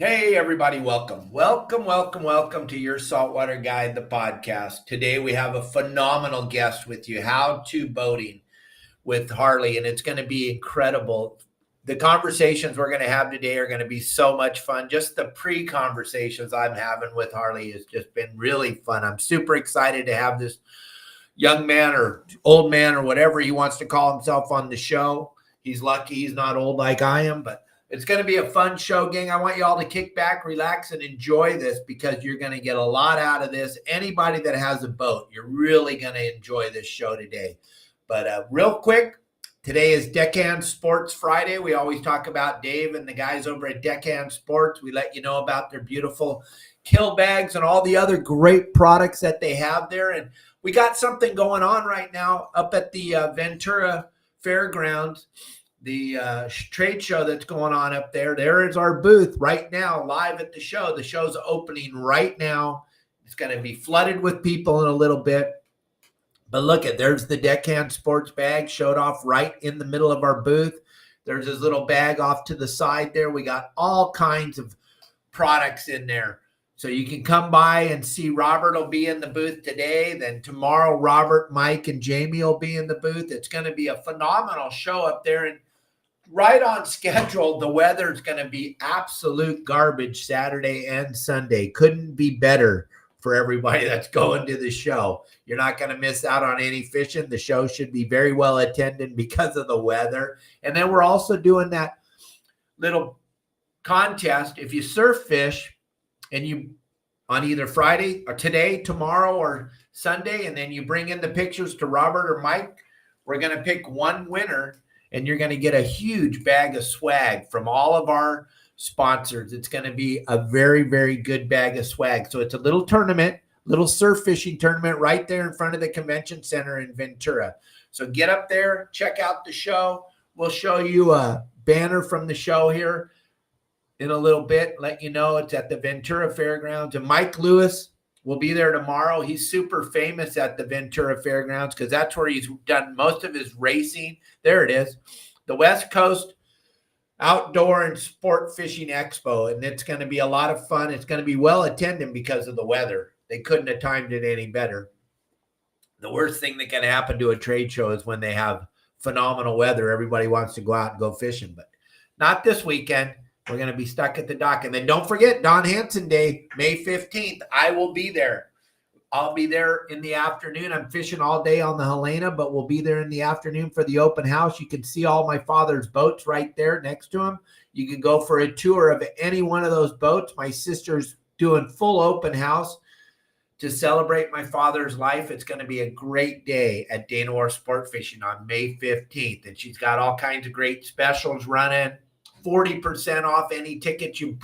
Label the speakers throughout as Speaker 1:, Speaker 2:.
Speaker 1: Hey, everybody, welcome. Welcome to your Saltwater Guide, the podcast. Today we have a phenomenal guest with you, How to Boating with Harley, and it's going to be incredible. The conversations we're going to have today are going to be so much fun. Just the pre-conversations I'm having with Harley has just been really fun. I'm super excited to have this young man or old man or whatever he wants to call himself on the show. He's lucky he's not old like I am, but it's going to be a fun show, gang. I want you all to kick back, relax, and enjoy this because you're going to get a lot out of this. Anybody that has a boat, you're really going to enjoy this show today. But real quick, today is Deckhand Sports Friday. We always talk about Dave and the guys over at Deckhand Sports. We let you know about their beautiful kill bags and all the other great products that they have there. And we got something going on right now up at the Ventura Fairgrounds. The trade show that's going on up there. There is our booth right now, live at the show. The show's opening right now. It's going to be flooded with people in a little bit. But look at, there's the Deckhand Sports bag showed off right in the middle of our booth. There's his little bag off to the side there. We got all kinds of products in there. So you can come by and see. Robert will be in the booth today. Then tomorrow, Robert, Mike, and Jamie will be in the booth. It's going to be a phenomenal show up there. And right on schedule. The weather's going to be absolute garbage Saturday and Sunday. Couldn't be better for everybody that's going to the show. You're not going to miss out on any fishing. The show should be very well attended because of the weather. And then we're also doing that little contest. If you surf fish and you on either Friday or today, tomorrow, or Sunday, and then you bring in the pictures to Robert or Mike, we're going to pick one winner. And you're going to get a huge bag of swag from all of our sponsors. It's going to be a very, very good bag of swag. So it's a little tournament, little surf fishing tournament right there in front of the convention center in Ventura. So get up there, check out the show. We'll show you a banner from the show here in a little bit, let you know it's at the Ventura Fairgrounds. And Mike Lewis will be there tomorrow. He's super famous at the Ventura Fairgrounds because that's where he's done most of his racing. There it is, the West Coast Outdoor and Sport Fishing Expo, and it's going to be a lot of fun. It's going to be well attended because of the weather. They couldn't have timed it any better. The worst thing that can happen to a trade show is when they have phenomenal weather. Everybody wants to go out and go fishing, but not this weekend. We're going to be stuck at the dock. And then don't forget Don Hansen Day, May 15th. I will be there. I'll be there in the afternoon. I'm fishing all day on the Helena, but we'll be there in the afternoon for the open house. You can see all my father's boats right there next to him. You can go for a tour of any one of those boats. My sister's doing full open house to celebrate my father's life. It's going to be a great day at Dana War Sport Fishing on May 15th. And she's got all kinds of great specials running. 40% off any ticket you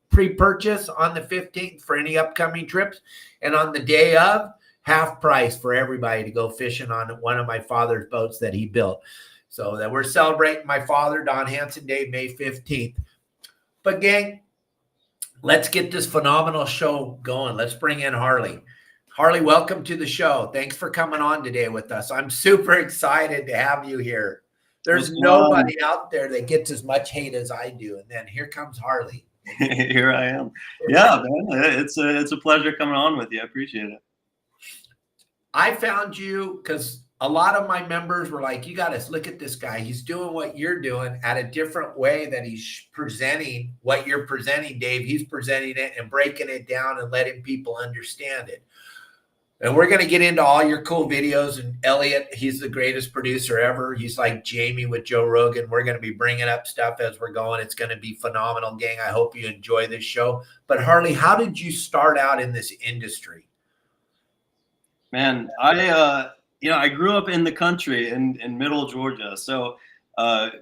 Speaker 1: pre-purchase on the 15th for any upcoming trips. And on the day of, half price for everybody to go fishing on one of my father's boats that he built. So that we're celebrating my father, Don Hansen Day, May 15th. But gang, let's get this phenomenal show going. Let's bring in Harley. Harley, welcome to the show. Thanks for coming on today with us. I'm super excited to have you here. There's nobody out there that gets as much hate as I do. And then here comes Harley.
Speaker 2: Here I am. Yeah, man, it's a pleasure coming on with you. I appreciate it.
Speaker 1: I found you because a lot of my members were like, you got to look at this guy. He's doing what you're doing at a different way that he's presenting what you're presenting, Dave. He's presenting it and breaking it down and letting people understand it. And we're going to get into all your cool videos. And Elliot, he's the greatest producer ever. He's like Jamie with Joe Rogan. We're going to be bringing up stuff as we're going. It's going to be phenomenal, gang. I hope you enjoy this show. But Harley, how did you start out in this industry?
Speaker 2: Man, I grew up in the country in middle Georgia. So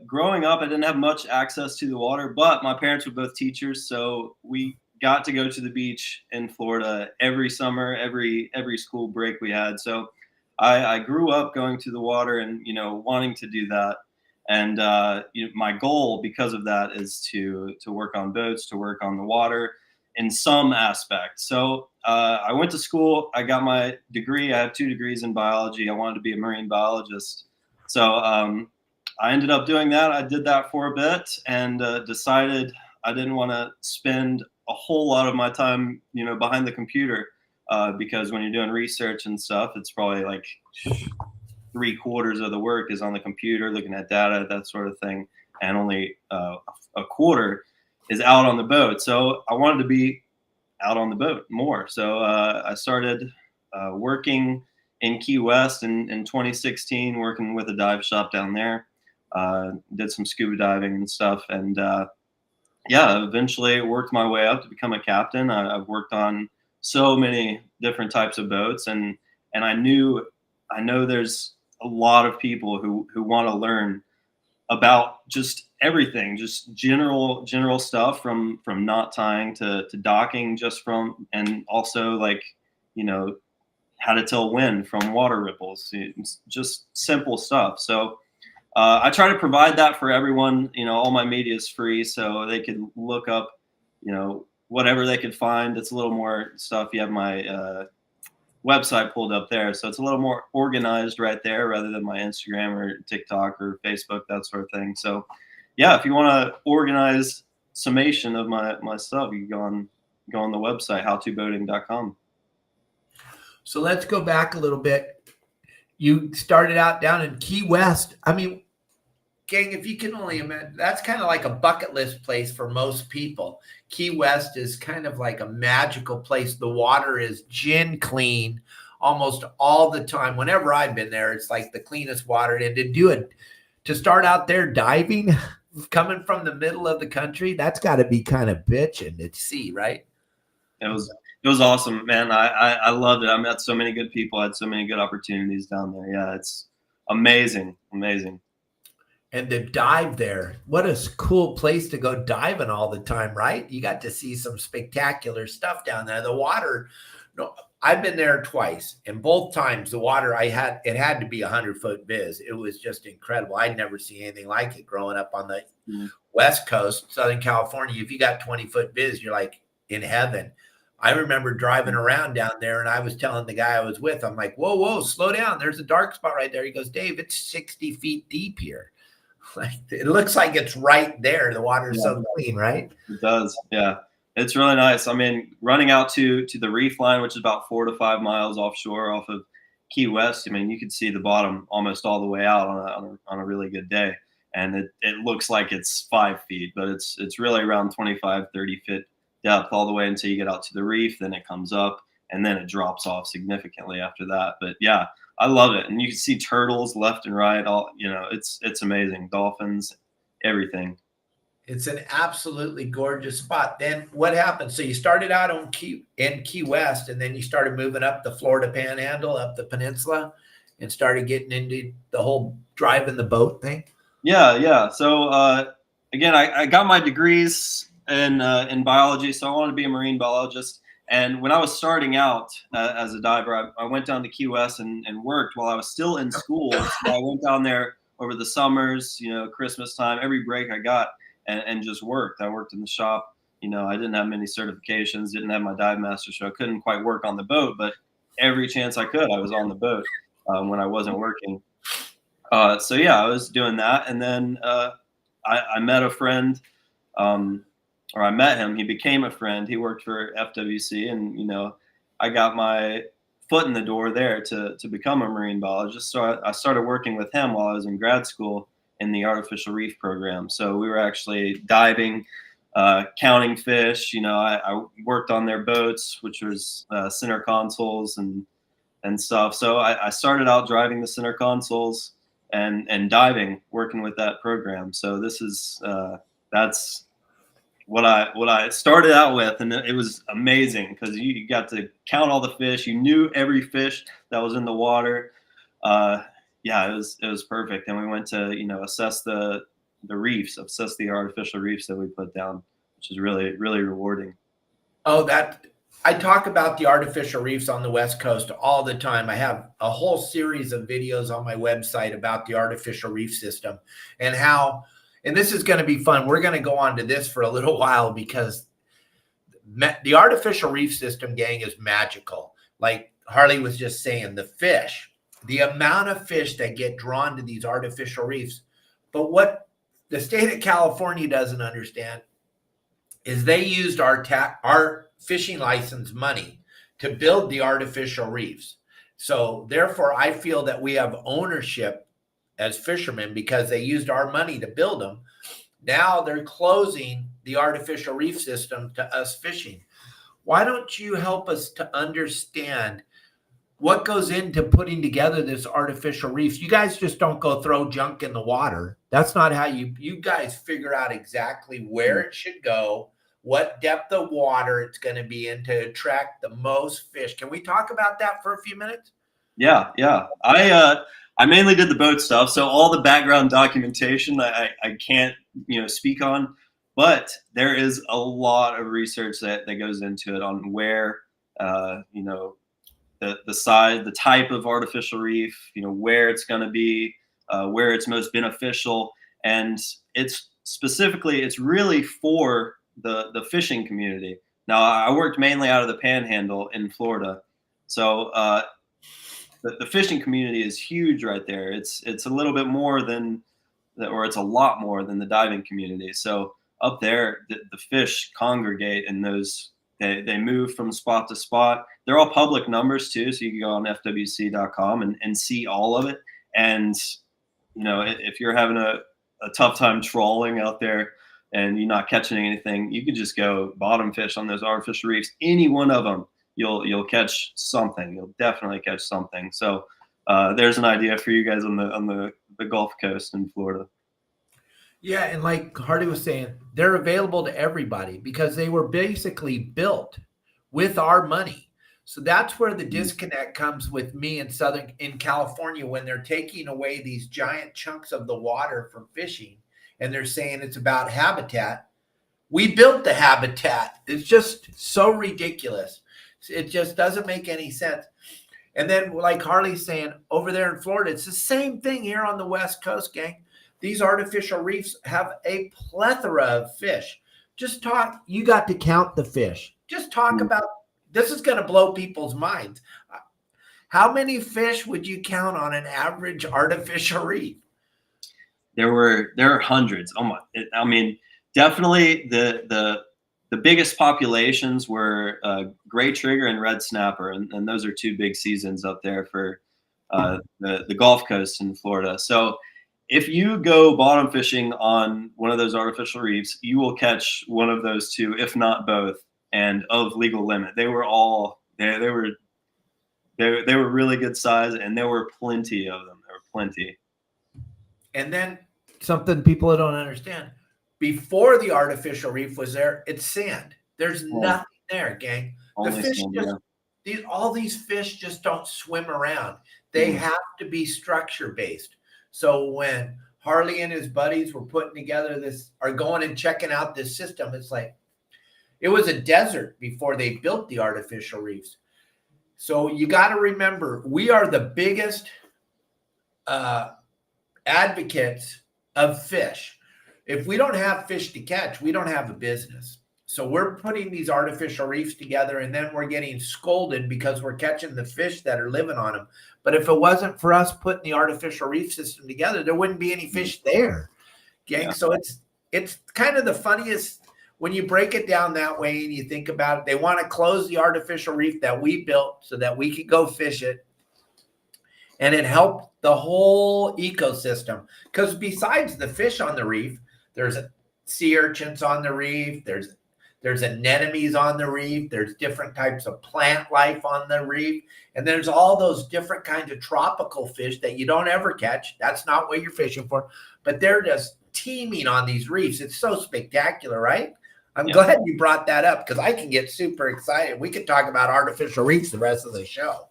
Speaker 2: growing up, I didn't have much access to the water, but my parents were both teachers. So we got to go to the beach in Florida every summer, every school break we had. So I grew up going to the water and, wanting to do that. And my goal because of that is to work on boats, to work on the water in some aspect. So I went to school. I got my degree. I have 2 degrees in biology. I wanted to be a marine biologist. So I ended up doing that. I did that for a bit and decided I didn't want to spend a whole lot of my time, behind the computer, because when you're doing research and stuff, it's probably like 3/4 of the work is on the computer, looking at data, that sort of thing, and only a quarter is out on the boat. So I wanted to be out on the boat more. So I started working in Key West in 2016, working with a dive shop down there. Did some scuba diving and stuff, and eventually worked my way up to become a captain. I've worked on so many different types of boats, and I know there's a lot of people who want to learn about just everything, just general stuff from knot tying to docking, and also like, how to tell wind from water ripples. It's just simple stuff. So I try to provide that for everyone. All my media is free, so they can look up, whatever they could find. It's a little more stuff. You have my website pulled up there, so it's a little more organized right there rather than my Instagram or TikTok or Facebook, that sort of thing. So yeah, if you want to organize summation of my stuff, you can go on the website, howtoboating.com.
Speaker 1: So let's go back a little bit. You started out down in Key West. I mean, gang, if you can only imagine, that's kind of like a bucket list place for most people. Key West is kind of like a magical place. The water is gin clean almost all the time. Whenever I've been there, it's like the cleanest water. And to start out there diving, coming from the middle of the country, that's got to be kind of bitching at sea, right?
Speaker 2: It was awesome, man. I loved it. I met so many good people. I had so many good opportunities down there. Yeah, it's amazing.
Speaker 1: And the dive there, what a cool place to go diving all the time, right? You got to see some spectacular stuff down there. The water, I've been there twice, and both times the water it had to be 100-foot viz. It was just incredible. I'd never seen anything like it growing up on the West Coast, Southern California. If you got 20-foot viz, you're like in heaven. I remember driving around down there, and I was telling the guy I was with, I'm like, whoa, slow down. There's a dark spot right there. He goes, Dave, it's 60 feet deep here. Like, it looks like it's right there. The water is so clean, right?
Speaker 2: It does. Yeah. It's really nice. I mean, running out to the reef line, which is about 4 to 5 miles offshore off of Key West, I mean, you could see the bottom almost all the way out on a really good day. And it looks like it's 5 feet, but it's really around 25, 30 feet depth all the way until you get out to the reef. Then it comes up, and then it drops off significantly after that. But yeah, I love it. And you can see turtles left and right. It's amazing. Dolphins, everything.
Speaker 1: It's an absolutely gorgeous spot. Then what happened? So you started out in Key West, and then you started moving up the Florida Panhandle, up the peninsula, and started getting into the whole driving the boat thing.
Speaker 2: Yeah. So again, I got my degrees in biology, so I wanted to be a marine biologist. And when I was starting out as a diver, I went down to Key West and worked while I was still in school. So I went down there over the summers, Christmas time, every break I got, and just worked. I worked in the shop. I didn't have many certifications, didn't have my dive master, so I couldn't quite work on the boat. But every chance I could, I was on the boat when I wasn't working. So yeah, I was doing that. And then I met a friend. Or I met him, he became a friend. He worked for FWC, and, I got my foot in the door there to become a marine biologist. So I started working with him while I was in grad school in the artificial reef program. So we were actually diving, counting fish. I worked on their boats, which was center consoles and stuff. So I started out driving the center consoles and diving, working with that program. So that's what I started out with, and it was amazing because you got to count all the fish. You knew every fish that was in the water. It was perfect. And we went to assess the reefs, assess the artificial reefs that we put down, which is really, really rewarding.
Speaker 1: Oh, I talk about the artificial reefs on the West Coast all the time. I have a whole series of videos on my website about the artificial reef system and how. And this is going to be fun. We're going to go on to this for a little while because the artificial reef system, gang, is magical. Like Harley was just saying, the amount of fish that get drawn to these artificial reefs. But what the state of California doesn't understand, is they used our fishing license money to build the artificial reefs. So therefore, I feel that we have ownership as fishermen because they used our money to build them. Now they're closing the artificial reef system to us fishing. Why don't you help us to understand what goes into putting together this artificial reefs? You guys just don't go throw junk in the water. That's not how you guys figure out exactly where it should go, what depth of water it's going to be in to attract the most fish. Can we talk about that for a few minutes?
Speaker 2: Yeah, yeah. I mainly did the boat stuff, so all the background documentation I can't speak on, but there is a lot of research that goes into it on where the size, the type of artificial reef, where it's going to be, where it's most beneficial, and it's really for the fishing community. Now, I worked mainly out of the Panhandle in Florida, so the fishing community is huge right there. It's a little bit more than, or it's a lot more than the diving community. So up there, the fish congregate in those. They move from spot to spot. They're all public numbers too, so you can go on FWC.com and see all of it. And if you're having a tough time trawling out there and you're not catching anything, you can just go bottom fish on those artificial reefs. Any one of them, you'll catch something. You'll definitely catch something. So there's an idea for you guys on the Gulf Coast in Florida.
Speaker 1: Yeah, and like Harley was saying, they're available to everybody because they were basically built with our money. So that's where the disconnect comes with me in California when they're taking away these giant chunks of the water from fishing and they're saying it's about habitat. We built the habitat. It's just so ridiculous. It just doesn't make any sense. And then like Harley's saying, over there in Florida, it's the same thing here on the West Coast, gang. These artificial reefs have a plethora of fish. You got to count the fish. Just talk about, this is going to blow people's minds. How many fish would you count on an average artificial reef?
Speaker 2: There are hundreds. Oh my, I mean, definitely the biggest populations were gray trigger and red snapper. And those are two big seasons up there for the Gulf Coast in Florida. So if you go bottom fishing on one of those artificial reefs, you will catch one of those two, if not both, and of legal limit. They were all they were really good size, and there were plenty of them. There were plenty.
Speaker 1: And then something people don't understand: before the artificial reef was there, it's sand. There's nothing there, gang. The fish all these fish just don't swim around. They have to be structure based. So when Harley and his buddies were putting together going and checking out this system, it's like, it was a desert before they built the artificial reefs. So you got to remember, we are the biggest advocates of fish. If we don't have fish to catch, we don't have a business. So we're putting these artificial reefs together, and then we're getting scolded because we're catching the fish that are living on them. But if it wasn't for us putting the artificial reef system together, there wouldn't be any fish there, gang. Yeah. So it's kind of the funniest when you break it down that way and you think about it. They want to close the artificial reef that we built so that we could go fish it. And it helped the whole ecosystem. Because besides the fish on the reef, there's sea urchins on the reef, there's anemones on the reef. There's different types of plant life on the reef. And there's all those different kinds of tropical fish that you don't ever catch. That's not what you're fishing for. But they're just teeming on these reefs. It's so spectacular, right? I'm glad you brought that up because I can get super excited. We could talk about artificial reefs the rest of the show.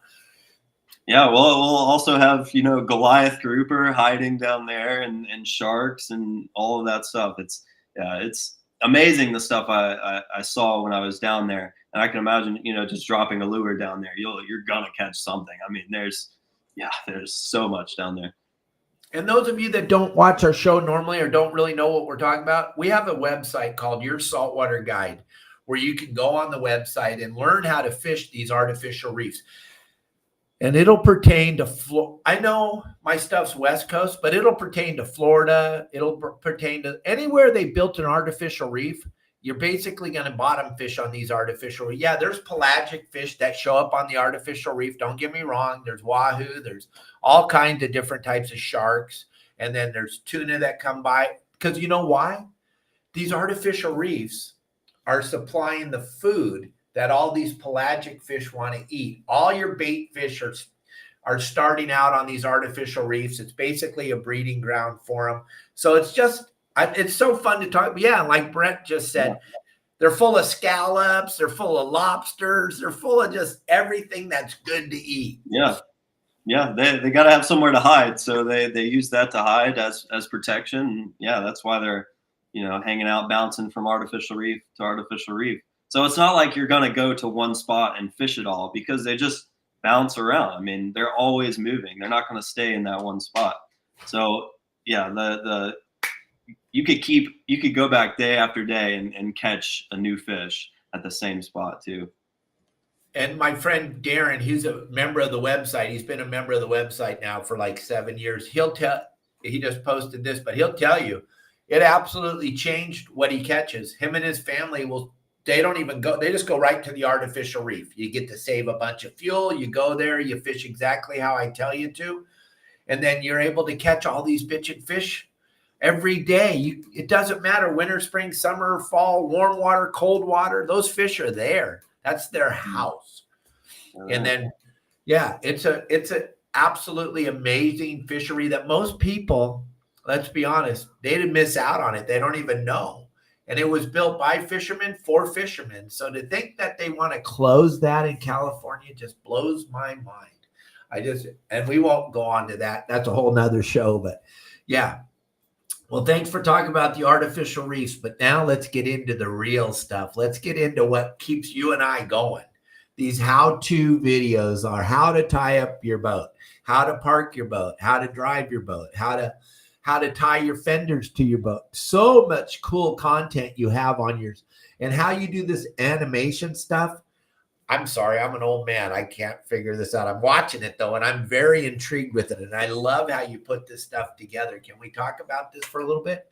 Speaker 2: Yeah, well, we'll also have, Goliath grouper hiding down there and sharks and all of that stuff. It's amazing the stuff I saw when I was down there, and I can imagine just dropping a lure down there, you're gonna catch something. I mean, there's so much down there.
Speaker 1: And those of you that don't watch our show normally or don't really know what we're talking about, we have a website called Your Saltwater Guide where you can go on the website and learn how to fish these artificial reefs. And it'll pertain to I know my stuff's West Coast, but it'll pertain to Florida. It'll pertain to anywhere they built an artificial reef. you're basically going to bottom fish on these artificial. Yeah, there's pelagic fish that show up on the artificial reef. Don't get me wrong. There's wahoo. There's all kinds of different types of sharks. And then there's tuna that come by. Because you know why? These artificial reefs are supplying the food that all these pelagic fish want to eat. All your bait fish are starting out on these artificial reefs. It's basically a breeding ground for them. So it's so fun to talk. Yeah, like Brent just said, they're full of scallops, they're full of lobsters, they're full of just everything that's good to eat.
Speaker 2: Yeah. Yeah, they got to have somewhere to hide. So they use that to hide as protection. And yeah, that's why they're, hanging out, bouncing from artificial reef to artificial reef. So it's not like you're going to go to one spot and fish it all, because they just bounce around. I mean, they're always moving. They're not going to stay in that one spot. So yeah, you could go back day after day and catch a new fish at the same spot too.
Speaker 1: And my friend Darren, he's a member of the website. He's been a member of the website now for like 7 years. He just posted this, but he'll tell you it absolutely changed what he catches. Him and his family they don't even go, they just go right to the artificial reef. You get to save a bunch of fuel. You go there, you fish exactly how I tell you to. And then you're able to catch all these bitchin' fish every day. It doesn't matter winter, spring, summer, fall, warm water, cold water. Those fish are there. That's their house. And then, yeah, it's a absolutely amazing fishery that most people, let's be honest, they didn't miss out on it. They don't even know. And it was built by fishermen for fishermen. So to think that they want to close that in California just blows my mind. And we won't go on to that. That's a whole nother show, but yeah. Well, thanks for talking about the artificial reefs, but now let's get into the real stuff. Let's get into what keeps you and I going. These how-to videos are how to tie up your boat, how to park your boat, how to drive your boat, how to tie your fenders to your boat. So much cool content you have on yours, and how you do this animation stuff. I'm sorry, I'm an old man. I can't figure this out. I'm watching it though, and I'm very intrigued with it. And I love how you put this stuff together. Can we talk about this for a little bit?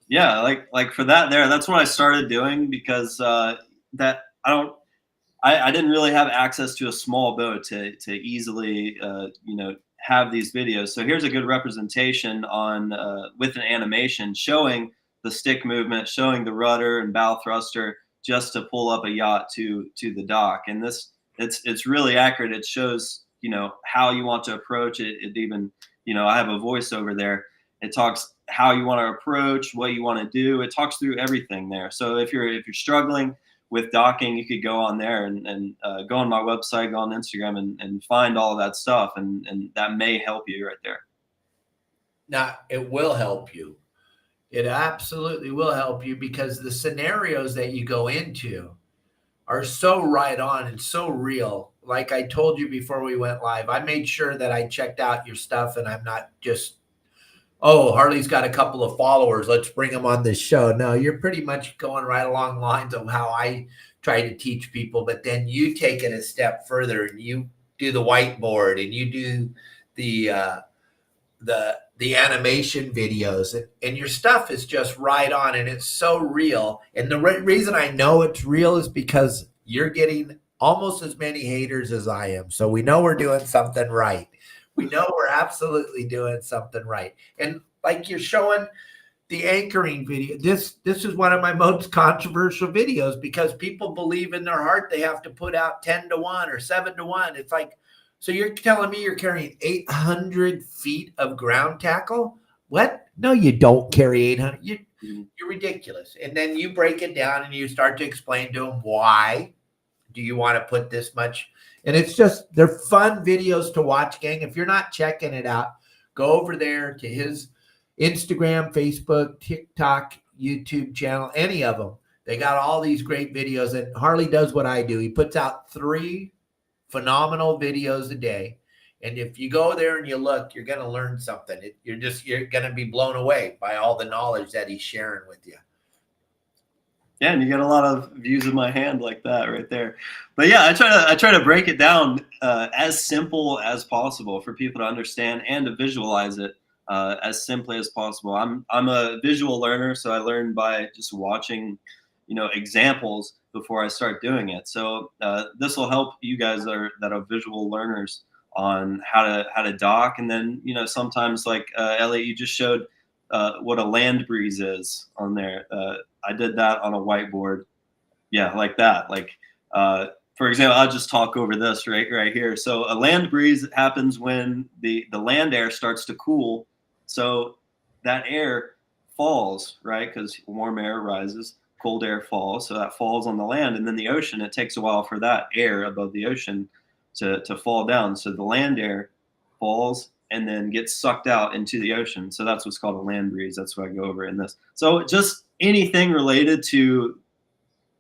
Speaker 2: Yeah, like for that's what I started doing, because I didn't really have access to a small boat to easily have these videos. So here's a good representation on with an animation showing the stick movement, showing the rudder and bow thruster, just to pull up a yacht to the dock. And it's really accurate. It shows, how you want to approach it. It even, I have a voiceover there. It talks how you want to approach, what you want to do. It talks through everything there. So if you're struggling with docking, you could go on there and go on my website, go on Instagram and find all of that stuff. And that may help you right there.
Speaker 1: Now, it will help you. It absolutely will help you, because the scenarios that you go into are so right on and so real. Like I told you before we went live, I made sure that I checked out your stuff, and I'm not just, oh, Harley's got a couple of followers, let's bring them on this show. No, you're pretty much going right along the lines of how I try to teach people, but then you take it a step further and you do the whiteboard and you do the animation videos, and your stuff is just right on, and it's so real. And the reason I know it's real is because you're getting almost as many haters as I am. So we know we're doing something right. We know we're absolutely doing something right. And like you're showing the anchoring video, this is one of my most controversial videos, because people believe in their heart they have to put out 10 to 1 or 7 to 1. It's like, so you're telling me you're carrying 800 feet of ground tackle? What? No, you don't carry 800. You're ridiculous. And then you break it down and you start to explain to them, why do you want to put this much? And it's just, they're fun videos to watch, gang. If you're not checking it out, go over there to his Instagram, Facebook, TikTok, YouTube channel, any of them. They got all these great videos. And Harley does what I do. He puts out 3 phenomenal videos a day. And if you go there and you look, you're going to learn something. You're going to be blown away by all the knowledge that he's sharing with you.
Speaker 2: Yeah, and you get a lot of views of my hand like that right there. But yeah, I try to break it down as simple as possible for people to understand and to visualize it as simply as possible. I'm a visual learner, so I learn by just watching examples before I start doing it. So this will help you guys that are visual learners on how to dock. And then, sometimes like Elliot, you just showed what a land breeze is on there. I did that on a whiteboard. Yeah, like that. Like, for example, I'll just talk over this right here. So a land breeze happens when the land air starts to cool. So that air falls, right? Because warm air rises, cold air falls. So that falls on the land. And then the ocean, it takes a while for that air above the ocean to fall down. So the land air falls and then gets sucked out into the ocean. So that's what's called a land breeze. That's what I go over in this. So just anything related to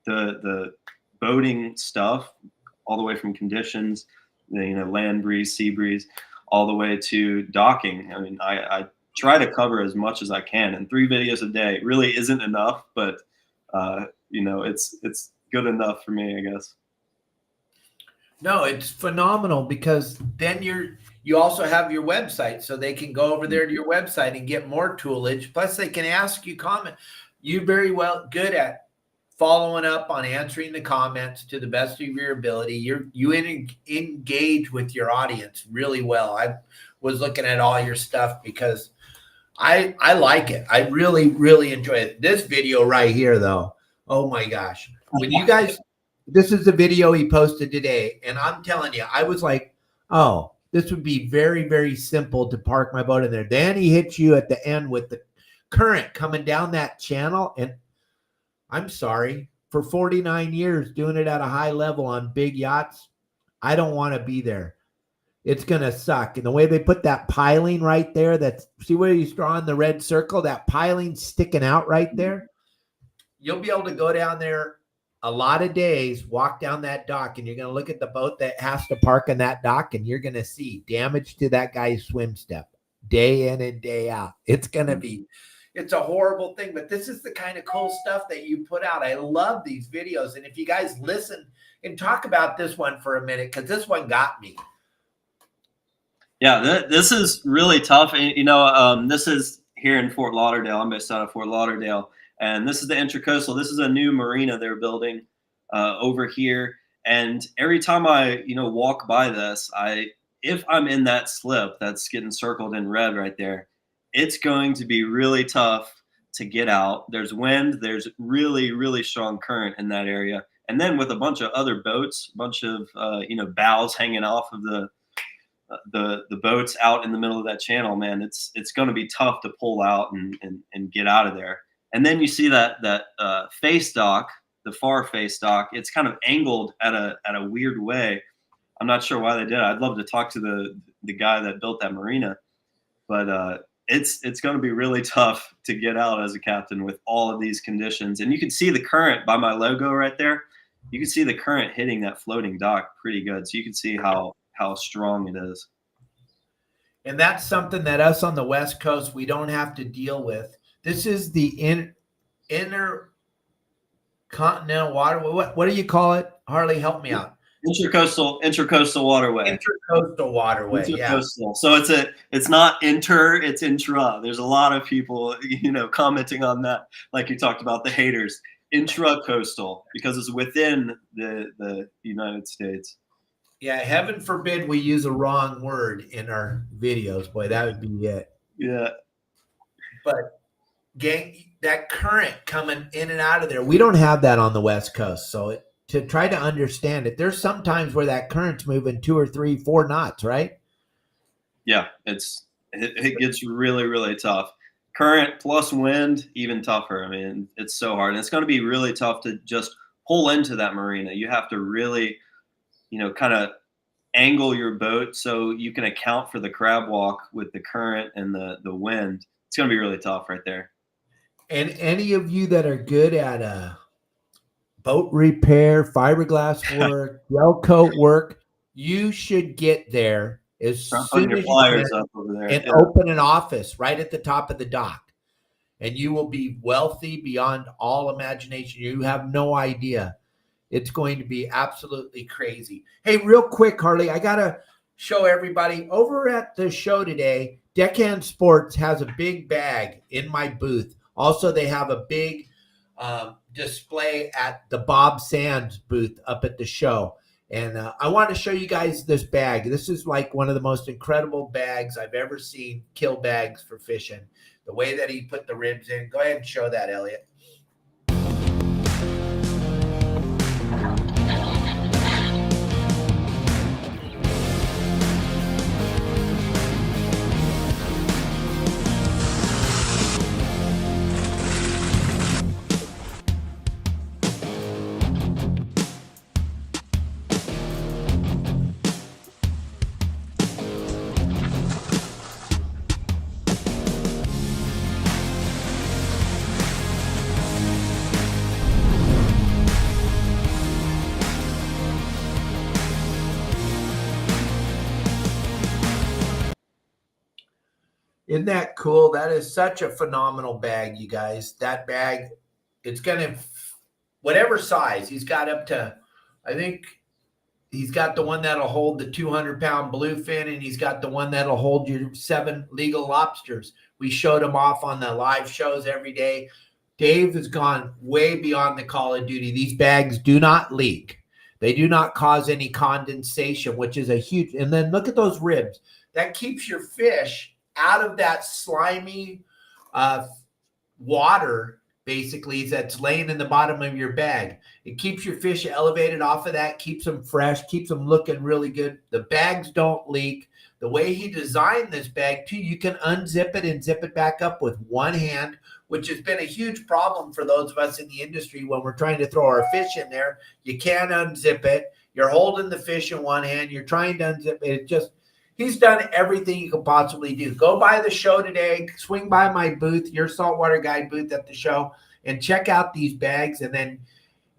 Speaker 2: the boating stuff, all the way from conditions, land breeze, sea breeze, all the way to docking. I mean, I try to cover as much as I can, and 3 videos a day really isn't enough, but it's good enough for me, I guess.
Speaker 1: No, it's phenomenal, because then you also have your website, so they can go over there to your website and get more toolage. Plus they can ask you comments. You're very good at following up on answering the comments to the best of your ability. You engage with your audience really well. I was looking at all your stuff because I like it. I really, really enjoy it. This video right here, though, oh my gosh. When you guys, this is the video he posted today, and I'm telling you, I was like, oh, this would be very, very simple to park my boat in there. Then he hits you at the end with the current coming down that channel, and I'm sorry, for 49 years doing it at a high level on big yachts, I don't want to be there. It's going to suck. And the way they put that piling right there, see where he's drawing the red circle, that piling sticking out right there? You'll be able to go down there a lot of days, walk down that dock, and you're going to look at the boat that has to park on that dock, and you're going to see damage to that guy's swim step day in and day out. It's going to be... It's a horrible thing, but this is the kind of cool stuff that you put out. I love these videos. And if you guys listen and talk about this one for a minute, because this one got me.
Speaker 2: Yeah, this is really tough. This is here in Fort Lauderdale. I'm based out of Fort Lauderdale. And this is the Intracoastal. This is a new marina they're building over here. And every time I, walk by this, if I'm in that slip that's getting circled in red right there, it's going to be really tough to get out. There's wind. There's really, really strong current in that area. And then with a bunch of other boats, a bunch of, bows hanging off of the boats out in the middle of that channel, man, it's going to be tough to pull out and get out of there. And then you see that face dock, the far face dock, it's kind of angled at a weird way. I'm not sure why they did it. I'd love to talk to the guy that built that marina, but it's going to be really tough to get out as a captain with all of these conditions. And you can see the current by my logo right there. You can see the current hitting that floating dock pretty good. So you can see how strong it is.
Speaker 1: And that's something that us on the West Coast, we don't have to deal with. This is the intercontinental water. What do you call it? Harley, help me out.
Speaker 2: Intracoastal waterway.
Speaker 1: Intracoastal waterway.
Speaker 2: Intracoastal.
Speaker 1: Yeah.
Speaker 2: So it's not inter, it's intra. There's a lot of people, commenting on that, like you talked about the haters. Intracoastal, because it's within the United States.
Speaker 1: Yeah, heaven forbid we use a wrong word in our videos. Boy, that would be it.
Speaker 2: Yeah.
Speaker 1: But gang, that current coming in and out of there, we don't have that on the West Coast. So to try to understand it, there's some times where that current's moving 2 or 3, 4 knots, right?
Speaker 2: Yeah, it gets really, really tough. Current plus wind, even tougher. I mean, it's so hard. And it's going to be really tough to just pull into that marina. You have to really, kind of angle your boat so you can account for the crab walk with the current and the wind. It's going to be really tough right there.
Speaker 1: And any of you that are good at boat repair, fiberglass work, gel coat work, you should get there as soon as you can
Speaker 2: up over there
Speaker 1: and open an office right at the top of the dock. And you will be wealthy beyond all imagination. You have no idea. It's going to be absolutely crazy. Hey, real quick, Harley, I got to show everybody over at the show today. Deckhand Sports has a big bag in my booth. Also, they have a big display at the Bob Sands booth up at the show. And I want to show you guys this bag. This is like one of the most incredible bags I've ever seen, kill bags for fishing. The way that he put the ribs in. Go ahead and show that, Elliot. Isn't that cool? That is such a phenomenal bag, you guys. That bag, it's going to, whatever size, he's got up to, I think he's got the one that'll hold the 200-pound bluefin, and he's got the one that'll hold your 7 legal lobsters. We showed him off on the live shows every day. Dave has gone way beyond the call of duty. These bags do not leak. They do not cause any condensation, which is a huge, and then look at those ribs. That keeps your fish out of that slimy water, basically, that's laying in the bottom of your bag. It keeps your fish elevated off of that, keeps them fresh, keeps them looking really good. The bags don't leak. The way he designed this bag, too, you can unzip it and zip it back up with one hand, which has been a huge problem for those of us in the industry when we're trying to throw our fish in there. You can't unzip it. You're holding the fish in one hand. You're trying to unzip it. It just, he's done everything you could possibly do. Go by the show today. Swing by my booth, your Saltwater Guide booth at the show, and check out these bags. And then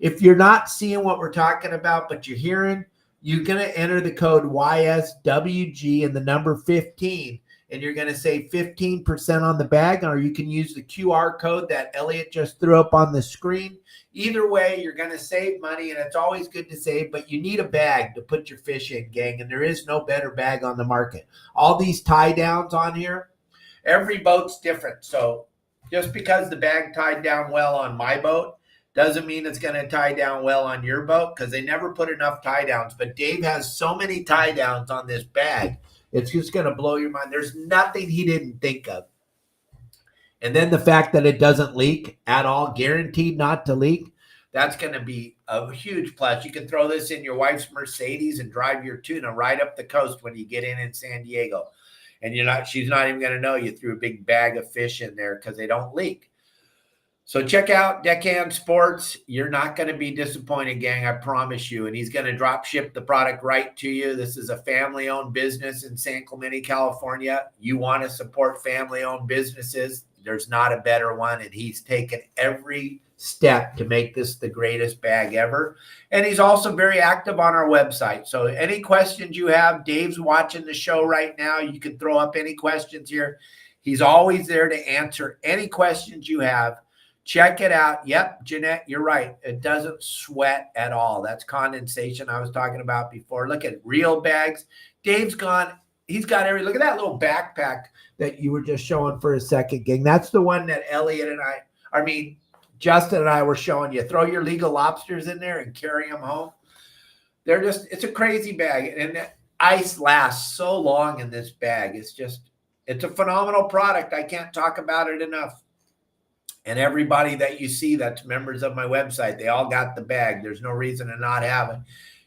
Speaker 1: if you're not seeing what we're talking about, but you're hearing, you're going to enter the code YSWG and the number 15, and you're going to save 15% on the bag, or you can use the QR code that Elliot just threw up on the screen. Either way, you're going to save money, and it's always good to save, but you need a bag to put your fish in, gang, and there is no better bag on the market. All these tie downs on here, every boat's different. So just because the bag tied down well on my boat doesn't mean it's going to tie down well on your boat, because they never put enough tie downs. But Dave has so many tie downs on this bag, it's just going to blow your mind. There's nothing he didn't think of. And then the fact that it doesn't leak at all, guaranteed not to leak, that's going to be a huge plus. You can throw this in your wife's Mercedes and drive your tuna right up the coast when you get in San Diego. And she's not even going to know you threw a big bag of fish in there, because they don't leak. So check out Deckhand Sports. You're not going to be disappointed, gang, I promise you. And he's going to drop ship the product right to you. This is a family-owned business in San Clemente, California. You want to support family-owned businesses. There's not a better one. And he's taken every step to make this the greatest bag ever. And he's also very active on our website. So any questions you have, Dave's watching the show right now. You can throw up any questions here. He's always there to answer any questions you have. Check it out. Yep, Jeanette, you're right. It doesn't sweat at all. That's condensation I was talking about before. Look at real bags. Dave's gone. He's got look at that little backpack that you were just showing for a second, gang. That's the one that Elliot and Justin and I were showing you. Throw your legal lobsters in there and carry them home. It's a crazy bag. And the ice lasts so long in this bag. It's a phenomenal product. I can't talk about it enough. And everybody that you see that's members of my website, they all got the bag. There's no reason to not have it.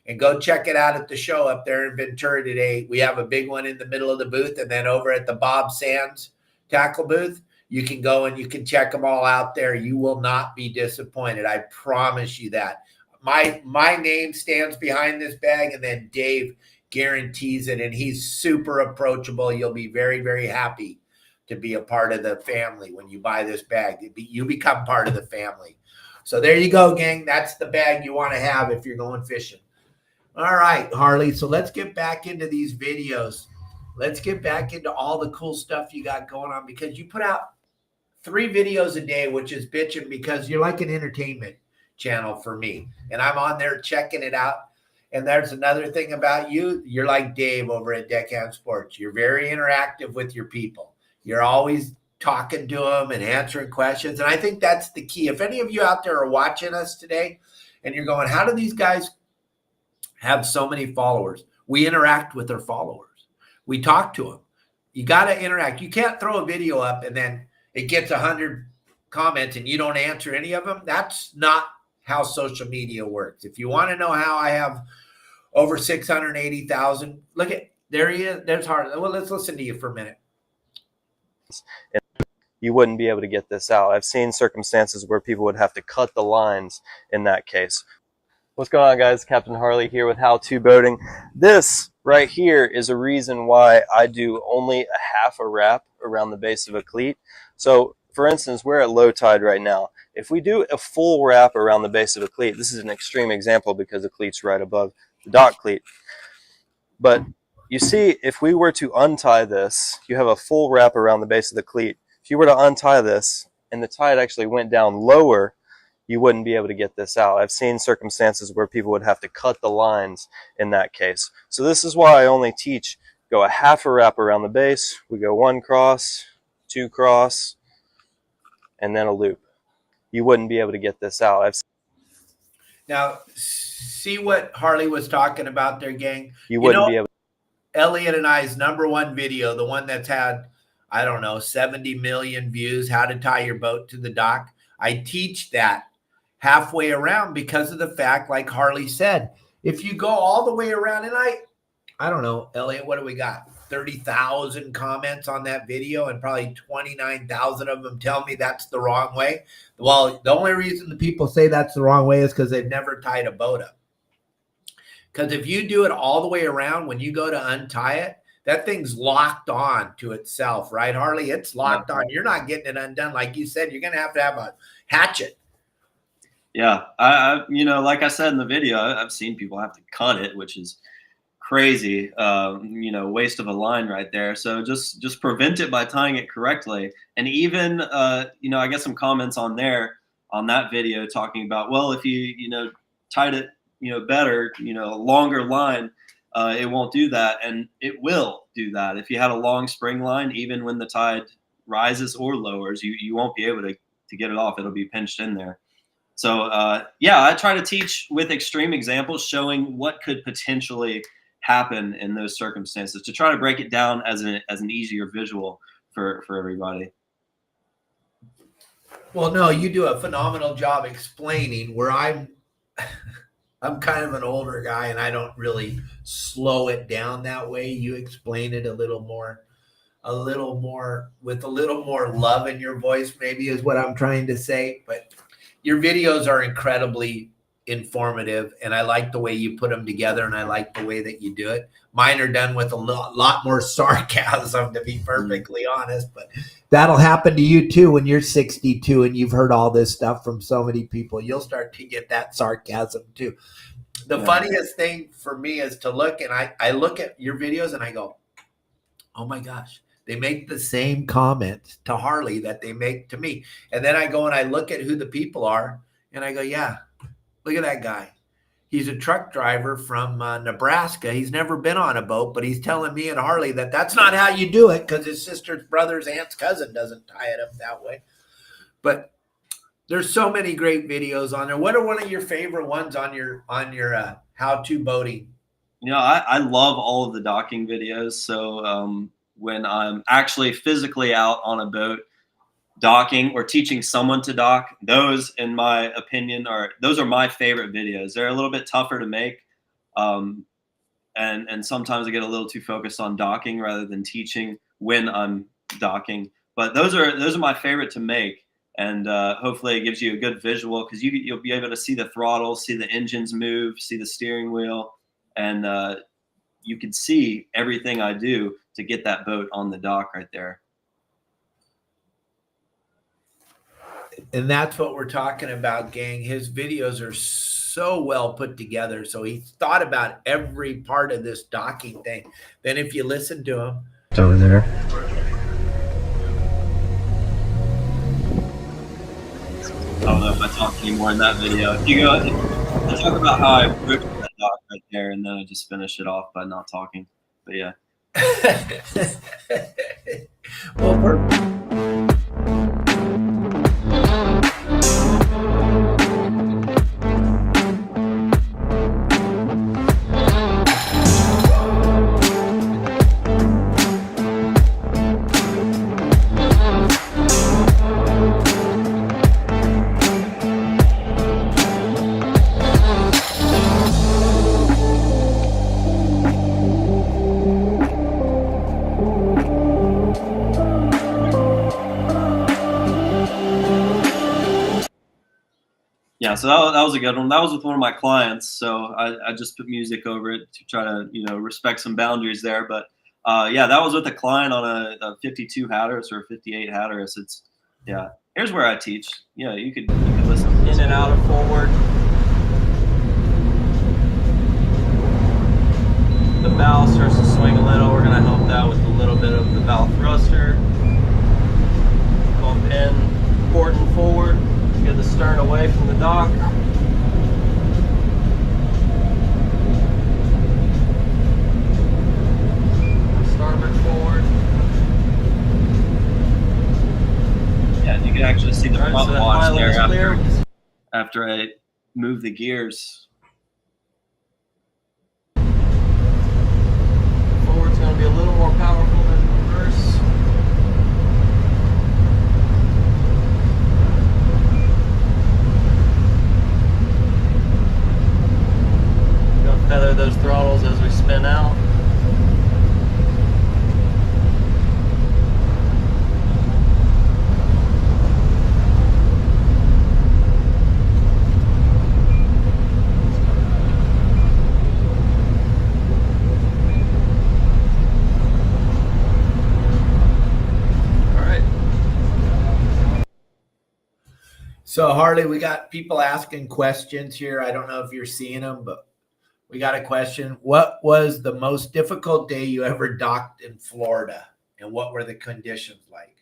Speaker 1: And go check it out at the show up there in Ventura today. We have a big one in the middle of the booth. And then over at the Bob Sands tackle booth, you can go and you can check them all out there. You will not be disappointed. I promise you that. My name stands behind this bag, and then Dave guarantees it. And he's super approachable. You'll be very, very happy to be a part of the family when you buy this bag. You become part of the family. So there you go, gang. That's the bag you want to have if you're going fishing. All right, Harley. So let's get back into these videos. Let's get back into all the cool stuff you got going on, because you put out 3 videos a day, which is bitching, because you're like an entertainment channel for me. And I'm on there checking it out. And there's another thing about you. You're like Dave over at Deckhand Sports. You're very interactive with your people. You're always talking to them and answering questions. And I think that's the key. If any of you out there are watching us today and you're going, how do these guys have so many followers? We interact with their followers. We talk to them. You got to interact. You can't throw a video up and then it gets 100 comments and you don't answer any of them. That's not how social media works. If you want to know how I have over 680,000, look at, there he is. There's Harley. Well, let's listen to you for a minute.
Speaker 3: You wouldn't be able to get this out. I've seen circumstances where people would have to cut the lines in that case. What's going on, guys? Captain Harley here with How To Boating. This right here is a reason why I do only a half a wrap around the base of a cleat. So, for instance, we're at low tide right now. If we do a full wrap around the base of a cleat, this is an extreme example because the cleat's right above the dock cleat. But you see, if we were to untie this, you have a full wrap around the base of the cleat. If you were to untie this and the tide actually went down lower, you wouldn't be able to get this out. I've seen circumstances where people would have to cut the lines in that case. So this is why I only teach go a half a wrap around the base. We go 1 cross, 2 cross, and then a loop. You wouldn't be able to get this out.
Speaker 1: Now, see what Harley was talking about there, gang?
Speaker 3: You wouldn't be able.
Speaker 1: Elliot and I's #1 video, the one that's had, I don't know, 70 million views, how to tie your boat to the dock. I teach that halfway around because of the fact, like Harley said, if you go all the way around, and I don't know, Elliot, what do we got? 30,000 comments on that video, and probably 29,000 of them tell me that's the wrong way. Well, the only reason the people say that's the wrong way is because they've never tied a boat up. Because if you do it all the way around, when you go to untie it, that thing's locked on to itself, right, Harley? It's locked on. You're not getting it undone. Like you said, you're going to have a hatchet.
Speaker 2: Yeah, I you know, like I said in the video, I've seen people have to cut it, which is crazy. You know, waste of a line right there. So just prevent it by tying it correctly. And even you know, I get some comments on there on that video talking about, well, if you know, tied it, you know, better, you know, longer line, it won't do that. And it will do that. If you had a long spring line, even when the tide rises or lowers, you won't be able to get it off. It'll be pinched in there. So yeah, I try to teach with extreme examples showing what could potentially happen in those circumstances to try to break it down as an easier visual for everybody.
Speaker 1: Well, no, you do a phenomenal job explaining where I'm kind of an older guy and I don't really slow it down that way. You explain it a little more with a little more love in your voice, maybe is what I'm trying to say. But your videos are incredibly informative, and I like the way you put them together, and I like the way that you do it. Mine are done with a lot more sarcasm, to be perfectly honest, but that'll happen to you too when you're 62 and you've heard all this stuff from so many people. You'll start to get that sarcasm too. The funniest thing for me is to look, and I look at your videos and I go, oh my gosh, they make the same comments to Harley that they make to me. And then I go and I look at who the people are and I go, yeah, look at that guy. He's a truck driver from Nebraska. He's never been on a boat, but he's telling me and Harley that that's not how you do it because his sister's brother's aunt's cousin doesn't tie it up that way. But there's so many great videos on there. What are one of your favorite ones on your how-to boating?
Speaker 2: You know, I love all of the docking videos. So when I'm actually physically out on a boat docking or teaching someone to dock, those, in my opinion, are my favorite videos. They're a little bit tougher to make, and sometimes I get a little too focused on docking rather than teaching when I'm docking. But those are my favorite to make, and hopefully it gives you a good visual because you'll be able to see the throttle, see the engines move, see the steering wheel, and you can see everything I do to get that boat on the dock right there.
Speaker 1: And that's what we're talking about, gang. His videos are so well put together. So he thought about every part of this docking thing. Then if you listen to him.
Speaker 3: It's over there.
Speaker 2: I don't know if I talked anymore in that video. If you go, I talk about how I broke that dock right there, and then I just finish it off by not talking. But yeah.
Speaker 1: Well,
Speaker 2: yeah, so that was a good one. That was with one of my clients, so I just put music over it to try to, you know, respect some boundaries there. But yeah, that was with a client on a 52 Hatteras or a 58 Hatteras. It's, yeah. Here's where I teach. Yeah, you could listen to this.
Speaker 3: In and out of forward. The bow starts to swing a little. We're going to help that with a little bit of the bow thruster. Bump in, port and forward. Get the stern away from the dock. Starboard forward.
Speaker 2: Yeah, you can actually see the front
Speaker 3: So that
Speaker 2: wash
Speaker 3: pilot
Speaker 2: there
Speaker 3: is clear.
Speaker 2: after I move the gears.
Speaker 3: Forward's going to be a little more powerful than reverse. Going to feather those throttles as we spin out.
Speaker 1: So Harley, we got people asking questions here. I don't know if you're seeing them, but we got a question. What was the most difficult day you ever docked in Florida, and what were the conditions like?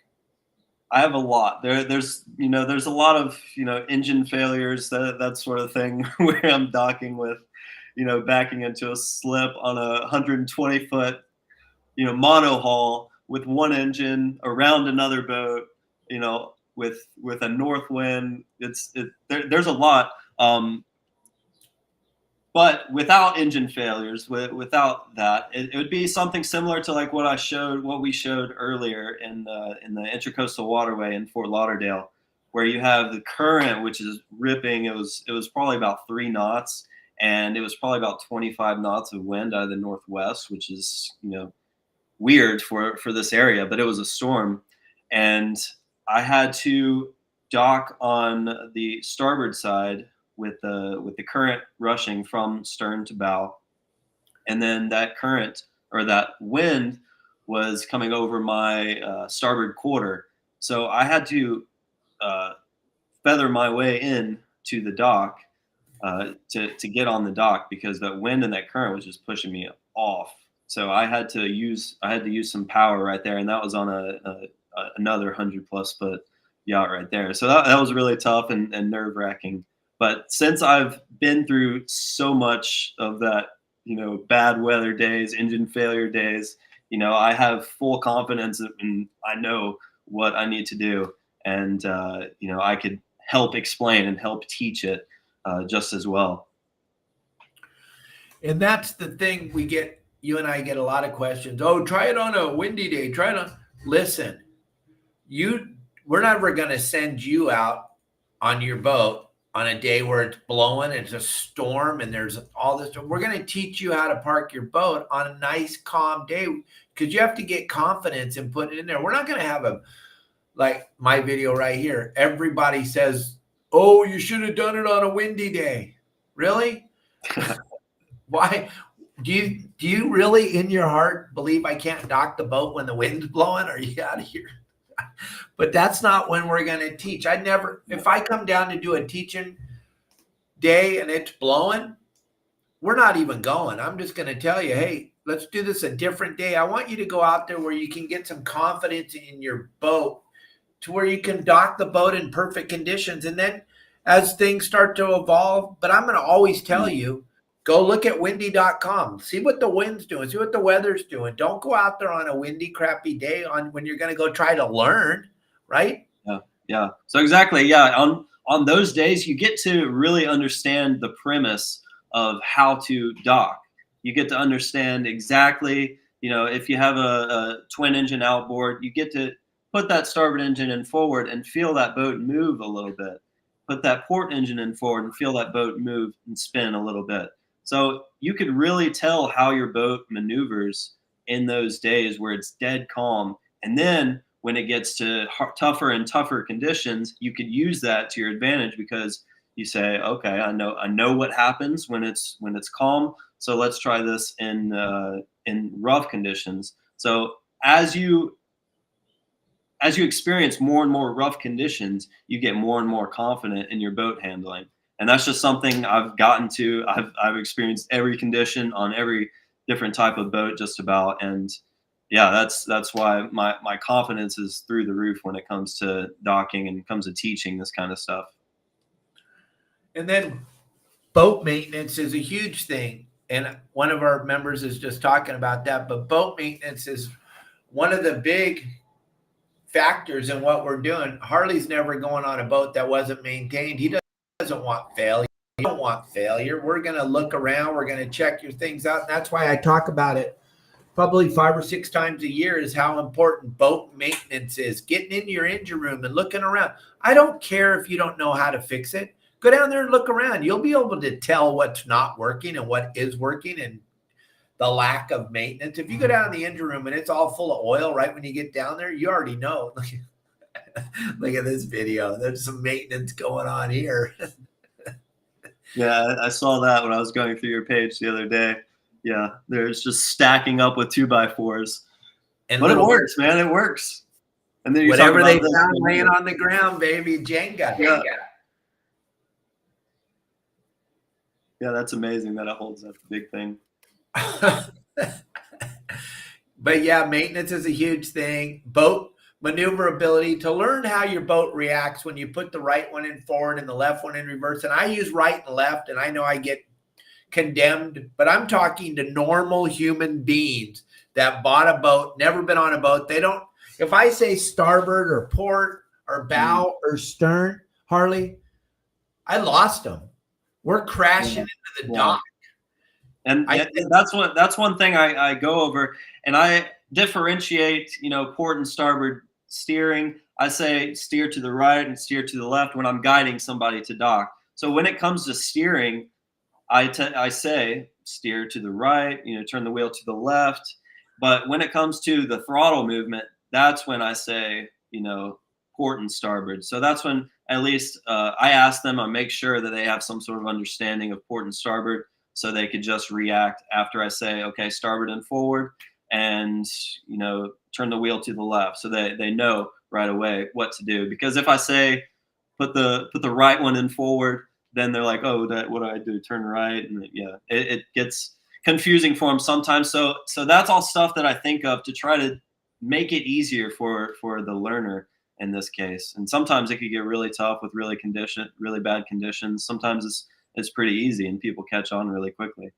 Speaker 2: I have a lot. There's a lot of, you know, engine failures, that sort of thing, where I'm docking with, you know, backing into a slip on a 120-foot, you know, monohull with one engine around another boat, you know, with a north wind. There's a lot. But without engine failures, without that, it would be something similar to like what we showed earlier in the Intracoastal Waterway in Fort Lauderdale, where you have the current, which is ripping. It was probably about 3 knots, and it was probably about 25 knots of wind out of the northwest, which is, you know, weird for this area, but it was a storm, and I had to dock on the starboard side with the current rushing from stern to bow, and then that current or that wind was coming over my starboard quarter, so I had to feather my way in to the dock to get on the dock, because that wind and that current was just pushing me off. So I had to use some power right there, and that was on another 100+ foot yacht right there. So that was really tough and nerve wracking. But since I've been through so much of that, you know, bad weather days, engine failure days, you know, I have full confidence and I know what I need to do, and you know, I could help explain and help teach it just as well.
Speaker 1: And that's the thing we get. You and I get a lot of questions. Oh, try it on a windy day. Try it on. Listen, we're never going to send you out on your boat on a day where it's blowing, it's a storm, and there's all this. We're going to teach you how to park your boat on a nice, calm day, because you have to get confidence and put it in there. We're not going to have like my video right here. Everybody says, oh, you should have done it on a windy day. Really? Why? Do you really in your heart believe I can't dock the boat when the wind's blowing? Are you out of here? But that's not when we're going to teach. If I come down to do a teaching day and it's blowing, we're not even going. I'm just going to tell you, hey, let's do this a different day. I want you to go out there where you can get some confidence in your boat, to where you can dock the boat in perfect conditions. And then as things start to evolve, but I'm going to always tell you, go look at windy.com. See what the wind's doing. See what the weather's doing. Don't go out there on a windy, crappy day when you're going to go try to learn, right?
Speaker 2: Yeah. So exactly. Yeah. On those days, you get to really understand the premise of how to dock. You get to understand exactly, you know, if you have a twin engine outboard, you get to put that starboard engine in forward and feel that boat move a little bit. Put that port engine in forward and feel that boat move and spin a little bit. So you could really tell how your boat maneuvers in those days where it's dead calm. And then when it gets to tougher and tougher conditions, you could use that to your advantage, because, you say, okay, I know what happens when it's calm. So let's try this in rough conditions. So as you experience more and more rough conditions, you get more and more confident in your boat handling. And that's just something I've gotten to. I've experienced every condition on every different type of boat just about. And yeah, that's why my confidence is through the roof when it comes to docking and comes to teaching this kind of stuff.
Speaker 1: And then boat maintenance is a huge thing. And one of our members is just talking about that. But boat maintenance is one of the big factors in what we're doing. Harley's never going on a boat that wasn't maintained. He doesn't want failure. You don't want failure. We're going to look around. We're going to check your things out. And that's why I talk about it probably 5 or 6 times a year, is how important boat maintenance is. Getting into your engine room and looking around. I don't care if you don't know how to fix it. Go down there and look around. You'll be able to tell what's not working and what is working, and the lack of maintenance. If you go down in the engine room and it's all full of oil right when you get down there, you already know. Look at this video. There's some maintenance going on here.
Speaker 2: Yeah, I saw that when I was going through your page the other day. Yeah, there's just stacking up with 2x4s. But it works, man. It works. And then
Speaker 1: whatever they found laying on the ground, baby, Jenga.
Speaker 2: Yeah. Yeah, that's amazing that it holds up. Big thing.
Speaker 1: But yeah, maintenance is a huge thing. Boat maneuverability, to learn how your boat reacts when you put the right one in forward and the left one in reverse. And I use right and left, and I know I get condemned, but I'm talking to normal human beings that bought a boat, never been on a boat. They don't, if I say starboard or port or bow or stern, Harley, I lost them. We're crashing into the dock.
Speaker 2: And that's one thing I go over, and I differentiate, port and starboard steering. I say steer to the right and steer to the left when I'm guiding somebody to dock. So when it comes to steering, I say steer to the right, turn the wheel to the left. But when it comes to the throttle movement, that's when I say, port and starboard. So that's when at least I ask them, I make sure that they have some sort of understanding of port and starboard, so they could just react after I say, okay, starboard and forward, and, turn the wheel to the left, so that they know right away what to do. Because if I say, put the right one in forward, then they're like, oh, what do I do? Turn right. And yeah, it gets confusing for them sometimes. So that's all stuff that I think of to try to make it easier for the learner in this case. And sometimes it could get really tough with really bad conditions. Sometimes it's pretty easy and people catch on really quickly.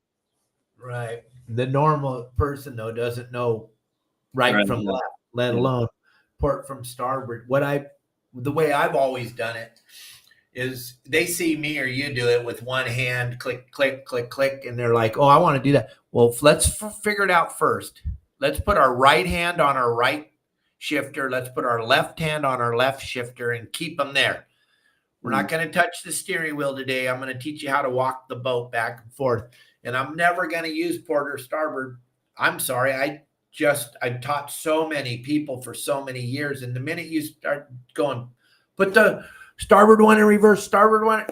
Speaker 1: Right. The normal person, though, doesn't know right from left, let alone port from starboard. The way I've always done it is they see me or you do it with one hand, click, click, click, click, and they're like, oh, I want to do that. Well, let's figure it out first. Let's put our right hand on our right shifter. Let's put our left hand on our left shifter and keep them there. We're not going to touch the steering wheel today. I'm going to teach you how to walk the boat back and forth. And I'm never going to use port or starboard. I'm sorry. I've taught so many people for so many years. And the minute you start going, put the starboard one in reverse, starboard one.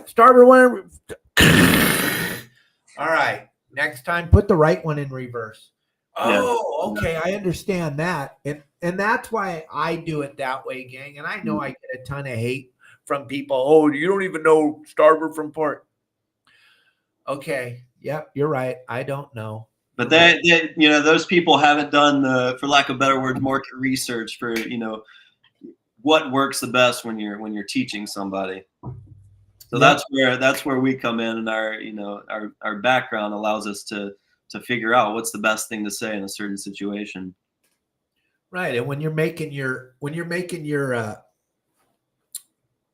Speaker 1: All right. Next time, put the right one in reverse. Oh, okay. I understand that. And that's why I do it that way, gang. And I know I get a ton of hate from people. Oh, you don't even know starboard from port. Okay. Yep, you're right. I don't know.
Speaker 2: But they those people haven't done for lack of better words, market research for, what works the best when you're teaching somebody. So that's where we come in, and our background allows us to figure out what's the best thing to say in a certain situation.
Speaker 1: Right. And when you're making your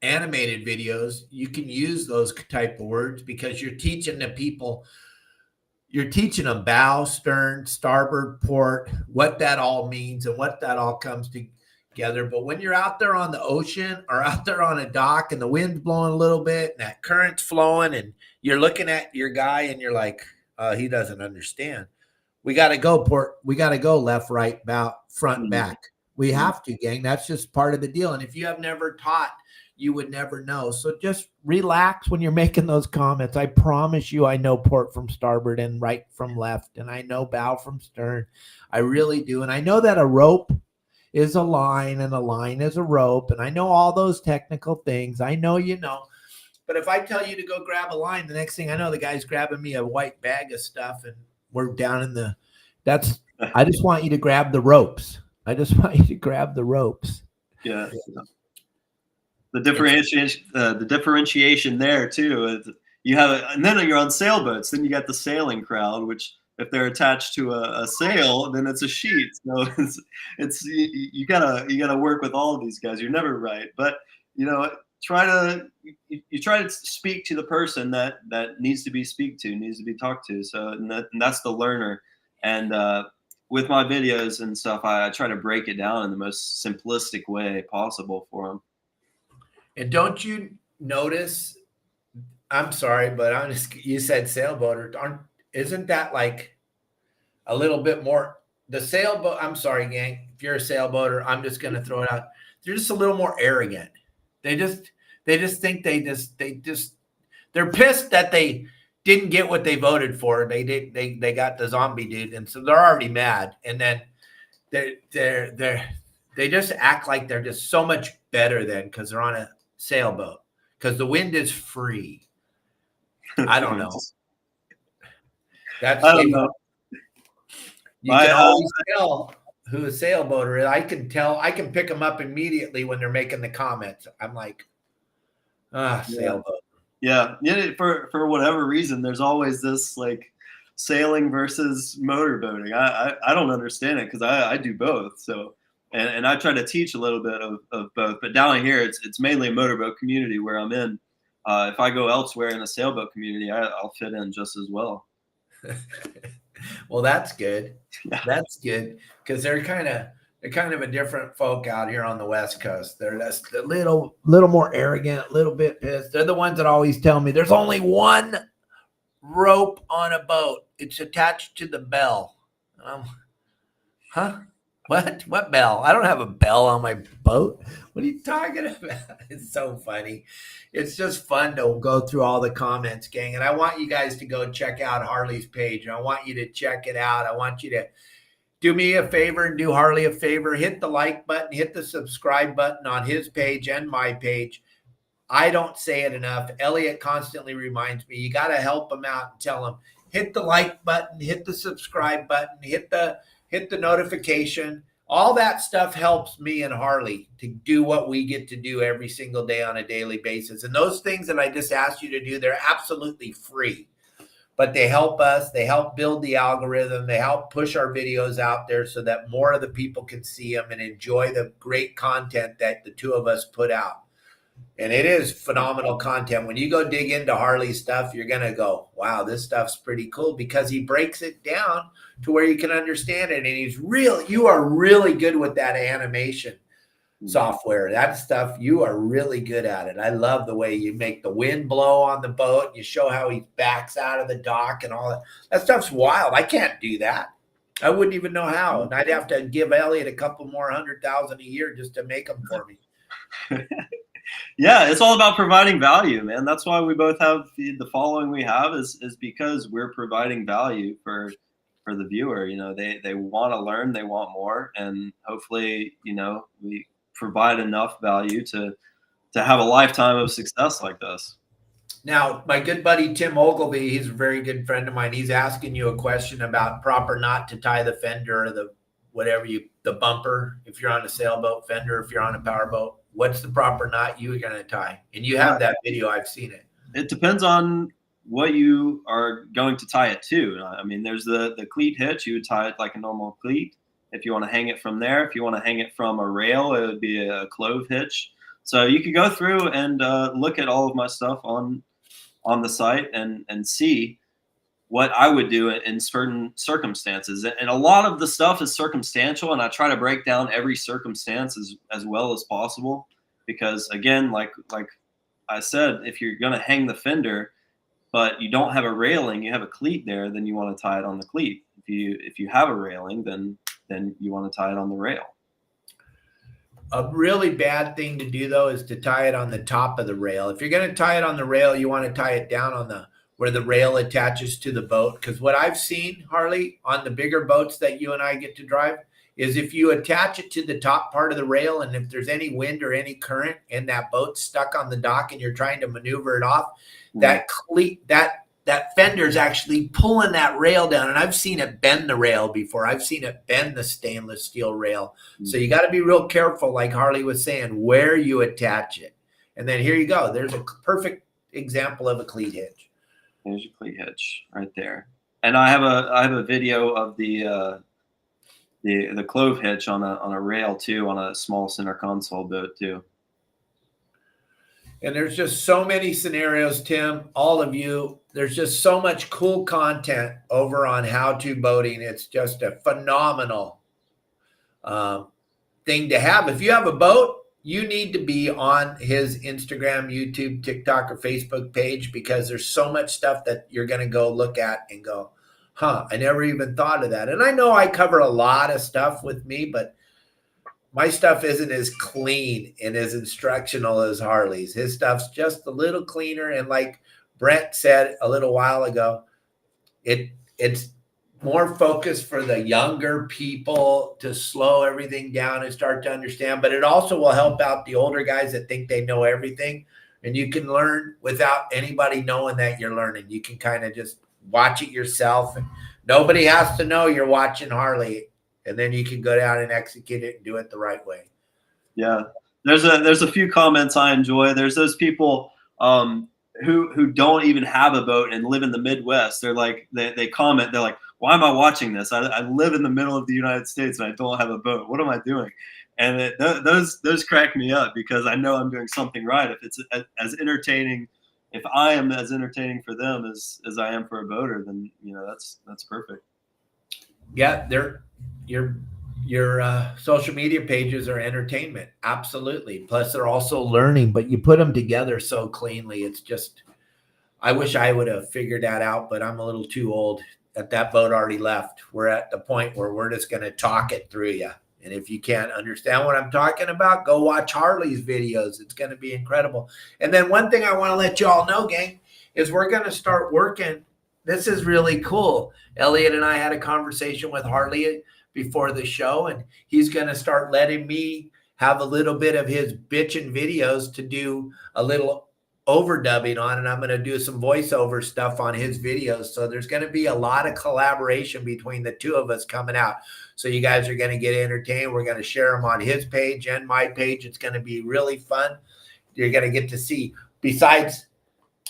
Speaker 1: animated videos, you can use those type of words because you're teaching the people, you're teaching them bow, stern, starboard, port, what that all means and what that all comes together. But when you're out there on the ocean or out there on a dock and the wind's blowing a little bit and that current's flowing and you're looking at your guy and you're like, he doesn't understand. We got to go port. We got to go left, right, bow, front, back. We have to, gang. That's just part of the deal. And if you have never taught you would never know. So just relax when you're making those comments. I promise you, I know port from starboard and right from left, and I know bow from stern. I really do. And I know that a rope is a line and a line is a rope. And I know all those technical things. I know, you know, but if I tell you to go grab a line, the next thing I know, the guy's grabbing me a white bag of stuff and we're down in the, I just want you to grab the ropes. I just want you to grab the ropes.
Speaker 2: Yeah. The differentiation there too is you have and then you're on sailboats, then you got the sailing crowd, which if they're attached to a sail, then it's a sheet. So it's you gotta work with all of these guys. You're never right, but you know, try to speak to the person that needs to be needs to be talked to. So and that's the learner. And with my videos and stuff, I try to break it down in the most simplistic way possible for them.
Speaker 1: And don't you notice? I'm sorry, but you said sailboat, isn't that like a little bit more the sailboat? I'm sorry, gang. If you're a sailboater, I'm just going to throw it out. They're just a little more arrogant. They just think they're pissed that they didn't get what they voted for. They got the zombie dude, and so they're already mad. And then they just act like they're just so much better than because they're on a sailboat because the wind is free. I don't know.
Speaker 2: I don't know.
Speaker 1: You can always tell who a sailboater is. I can tell. I can pick them up immediately when they're making the comments. I'm like, sailboat.
Speaker 2: Yeah. For whatever reason, there's always this like sailing versus motorboating. I don't understand it because I do both. So and I try to teach a little bit of both. But down here, it's mainly a motorboat community where I'm in. If I go elsewhere in the sailboat community, I'll fit in just as well.
Speaker 1: Well, that's good. That's good because they're kind of a different folk out here on the West Coast. They're just a little more arrogant, a little bit pissed. They're the ones that always tell me there's only one rope on a boat. It's attached to the bell. Huh? What bell? I don't have a bell on my boat. What are you talking about? It's so funny. It's just fun to go through all the comments, gang. And I want you guys to go check out Harley's page. And I want you to check it out. I want you to do me a favor and do Harley a favor. Hit the like button, hit the subscribe button on his page and my page. I don't say it enough. Elliot constantly reminds me, you got to help him out and tell him, hit the like button, hit the subscribe button, hit the notification. All that stuff helps me and Harley to do what we get to do every single day on a daily basis. And those things that I just asked you to do, they're absolutely free, but they help us. They help build the algorithm. They help push our videos out there so that more of the people can see them and enjoy the great content that the two of us put out. And it is phenomenal content. When you go dig into Harley's stuff, you're going to go, wow, this stuff's pretty cool because he breaks it down to where you can understand it. And you are really good with that animation software. That stuff, you are really good at it. I love the way you make the wind blow on the boat. You show how he backs out of the dock and all that. That stuff's wild. I can't do that. I wouldn't even know how. And I'd have to give Elliot a couple more $100,000 a year just to make them for me.
Speaker 2: Yeah, it's all about providing value, man. That's why we both have the following we have is because we're providing value for the viewer. You know, they want to learn, they want more, and hopefully, you know, we provide enough value to have a lifetime of success like this.
Speaker 1: Now, my good buddy Tim Ogilvy, he's a very good friend of mine. He's asking you a question about proper knot to tie the fender or the bumper if you're on a sailboat, fender if you're on a powerboat. What's the proper knot you're going to tie? And you have that video. I've seen it.
Speaker 2: It depends on what you are going to tie it to. I mean, there's the cleat hitch. You would tie it like a normal cleat. If you want to hang it from there, if you want to hang it from a rail, it would be a clove hitch. So you could go through and look at all of my stuff on the site and see what I would do in certain circumstances. And a lot of the stuff is circumstantial, and I try to break down every circumstance as well as possible. Because again, like I said, if you're going to hang the fender, but you don't have a railing, you have a cleat there, then you want to tie it on the cleat. If you have a railing, then you want to tie it on the rail.
Speaker 1: A really bad thing to do though is to tie it on the top of the rail. If you're going to tie it on the rail, you want to tie it down on the where the rail attaches to the boat. Because what I've seen, Harley, on the bigger boats that you and I get to drive, is if you attach it to the top part of the rail, and if there's any wind or any current and that boat's stuck on the dock and you're trying to maneuver it off, that fender's actually pulling that rail down. And I've seen it bend the rail before. I've seen it bend the stainless steel rail. So you got to be real careful, like Harley was saying, where you attach it. And then here you go. There's a perfect example of a cleat hitch.
Speaker 2: There's your cleat hitch right there. And I have a video of the clove hitch on a rail too, on a small center console boat too.
Speaker 1: And there's just so many scenarios, Tim, all of you. There's just so much cool content over on How To Boating. It's just a phenomenal thing to have. If you have a boat, you need to be on his Instagram, YouTube, TikTok, or Facebook page, because there's so much stuff that you're going to go look at and go, huh, I never even thought of that. And I know I cover a lot of stuff with me, but my stuff isn't as clean and as instructional as Harley's. His stuff's just a little cleaner. And like Brent said a little while ago, it's more focused for the younger people to slow everything down and start to understand. But it also will help out the older guys that think they know everything. And you can learn without anybody knowing that you're learning. You can kind of just watch it yourself. And nobody has to know you're watching Harley. And then you can go down and execute it and do it the right way.
Speaker 2: Yeah, there's a few comments I enjoy. There's those people who don't even have a boat and live in the Midwest. They're like, they comment, they're like, why am I watching this? I live in the middle of the United States and I don't have a boat. What am I doing? And those crack me up, because I know I'm doing something right. If it's as entertaining, if I am as entertaining for them as I am for a boater, then that's perfect.
Speaker 1: Yeah, your social media pages are entertainment. Absolutely. Plus they're also learning, but you put them together so cleanly. It's just, I wish I would have figured that out, but I'm a little too old. That boat already left. We're at the point where we're just going to talk it through you. And if you can't understand what I'm talking about, go watch Harley's videos. It's going to be incredible. And then one thing I want to let you all know, gang, is we're going to start working. This is really cool. Elliot and I had a conversation with Harley before the show, and he's going to start letting me have a little bit of his bitchin' videos to do a little overdubbing on, and I'm going to do some voiceover stuff on his videos. So there's going to be a lot of collaboration between the two of us coming out. So you guys are going to get entertained. We're going to share them on his page and my page. It's going to be really fun. You're going to get to see, besides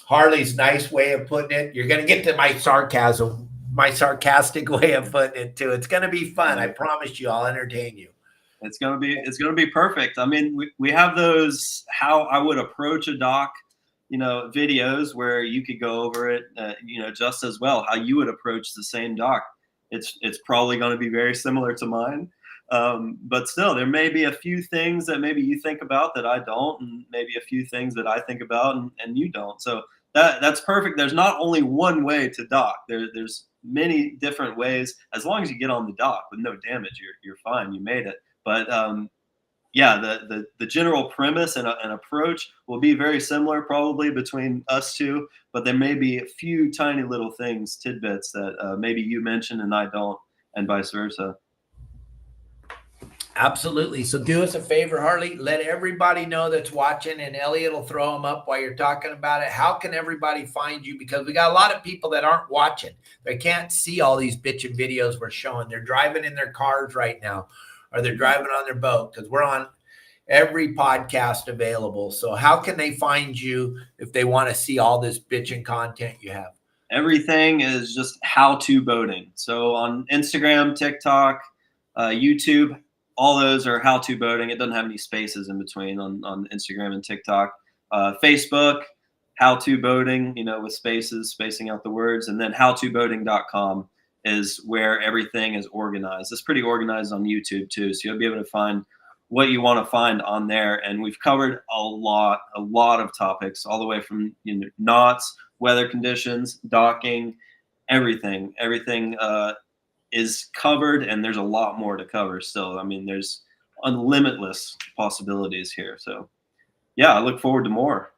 Speaker 1: Harley's nice way of putting it, you're going to get to my sarcasm, my sarcastic way of putting it too. It's going to be fun. I promise you, I'll entertain you.
Speaker 2: It's going to be perfect. I mean, we have those how I would approach a dock, videos where you could go over it, just as well, how you would approach the same dock. It's probably going to be very similar to mine. But still, there may be a few things that maybe you think about that I don't, and maybe a few things that I think about and you don't. So that's perfect. There's not only one way to dock. There's many different ways. As long as you get on the dock with no damage, you're fine. You made it. But the general premise and approach will be very similar probably between us two, but there may be a few tiny little things, tidbits that maybe you mentioned and I don't, and vice versa.
Speaker 1: Absolutely. So do us a favor, Harley. Let everybody know that's watching, and Elliot will throw them up while you're talking about it. How can everybody find you? Because we got a lot of people that aren't watching. They can't see all these bitchin' videos we're showing. They're driving in their cars right now, or they're driving on their boat, because we're on every podcast available. So how can they find you if they want to see all this bitchin' content you have?
Speaker 2: Everything is just How To Boating. So on Instagram, TikTok, YouTube, all those are How To Boating. It doesn't have any spaces in between on Instagram and TikTok. Facebook, How To Boating, with spaces, spacing out the words. And then howtoboating.com is where everything is organized. It's pretty organized on YouTube too. So you'll be able to find what you want to find on there. And we've covered a lot of topics, all the way from knots, weather conditions, docking, everything is covered, and there's a lot more to cover still. I mean, there's limitless possibilities here. So yeah, I look forward to more.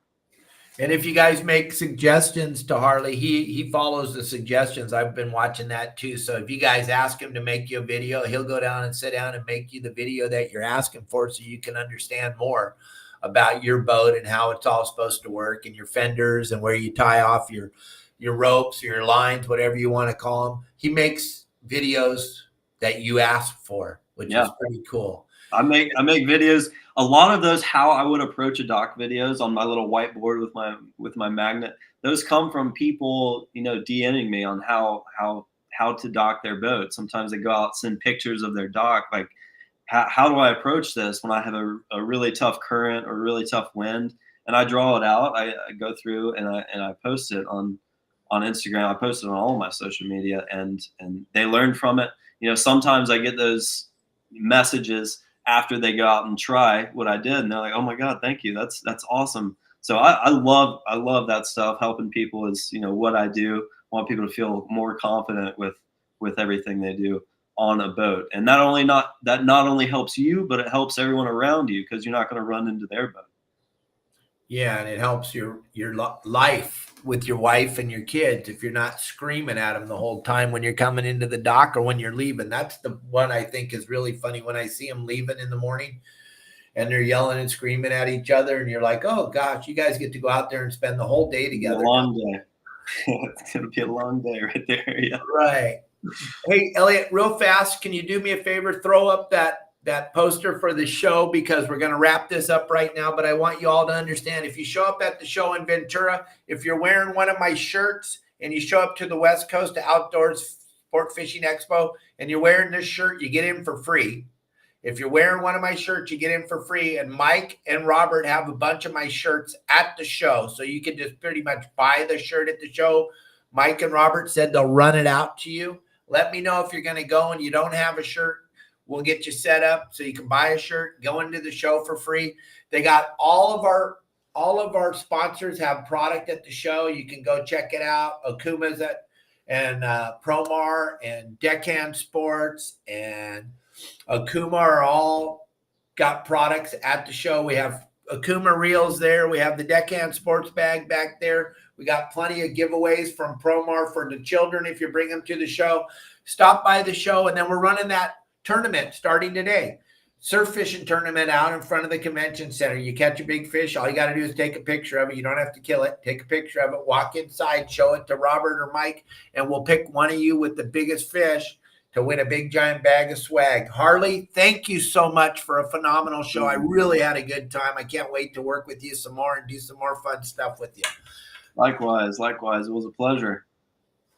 Speaker 1: And if you guys make suggestions to Harley, he follows the suggestions. I've been watching that too. So if you guys ask him to make you a video, he'll go down and sit down and make you the video that you're asking for, so you can understand more about your boat and how it's all supposed to work, and your fenders and where you tie off your ropes, your lines, whatever you want to call them. He makes videos that you ask for, which is pretty cool.
Speaker 2: I make videos. A lot of those, how I would approach a dock videos on my little whiteboard with my magnet, those come from people, DMing me on how to dock their boat. Sometimes they go out, send pictures of their dock, like how do I approach this when I have a really tough current or really tough wind, and I draw it out. I go through and I post it on Instagram. I post it on all of my social media, and they learn from it. Sometimes I get those messages after they go out and try what I did, and they're like, "Oh my God, thank you. That's awesome." So I love that stuff. Helping people is what I do. I want people to feel more confident with everything they do on a boat, and not only helps you, but it helps everyone around you, because you're not going to run into their boat.
Speaker 1: Yeah, and it helps your life with your wife and your kids if you're not screaming at them the whole time when you're coming into the dock or when you're leaving. That's the one I think is really funny, when I see them leaving in the morning and they're yelling and screaming at each other, and you're like, oh gosh, you guys get to go out there and spend the whole day together.
Speaker 2: A long day. It's going to be a long day right there. Yeah.
Speaker 1: Right. Hey, Elliot, real fast, can you do me a favor? Throw up that poster for the show, because we're going to wrap this up right now. But I want you all to understand, if you show up at the show in Ventura, if you're wearing one of my shirts and you show up to the West Coast to Outdoors Sport Fishing Expo and you're wearing this shirt, you get in for free. If you're wearing one of my shirts, you get in for free. And Mike and Robert have a bunch of my shirts at the show, so you can just pretty much buy the shirt at the show. Mike and Robert said they'll run it out to you. Let me know if you're going to go and you don't have a shirt. We'll get you set up so you can buy a shirt, go into the show for free. They got all of our sponsors have product at the show. You can go check it out. Okuma's and Promar and Deckhand Sports and Okuma are all got products at the show. We have Okuma reels there. We have the Deckhand Sports bag back there. We got plenty of giveaways from Promar for the children if you bring them to the show. Stop by the show, and then we're running that tournament starting today. Surf fishing tournament out in front of the convention center. You catch a big fish, all you got to do is take a picture of it. You don't have to kill it. Take a picture of it, walk inside, show it to Robert or Mike, and we'll pick one of you with the biggest fish to win a big giant bag of swag. Harley, thank you so much for a phenomenal show. I really had a good time. I can't wait to work with you some more and do some more fun stuff with you.
Speaker 2: Likewise. It was a pleasure.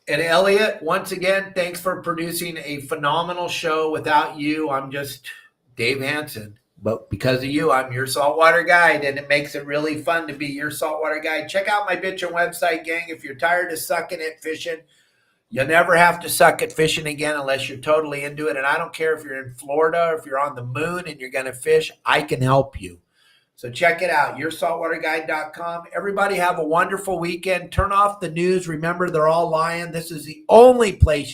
Speaker 1: And Elliot, once again, thanks for producing a phenomenal show. Without you, I'm just Dave Hansen. But because of you, I'm your saltwater guide, and it makes it really fun to be your saltwater guide. Check out my bitchin' website, gang. If you're tired of sucking at fishing, you'll never have to suck at fishing again unless you're totally into it. And I don't care if you're in Florida or if you're on the moon and you're going to fish, I can help you. So check it out, yoursaltwaterguide.com. Everybody have a wonderful weekend. Turn off the news. Remember, they're all lying. This is the only place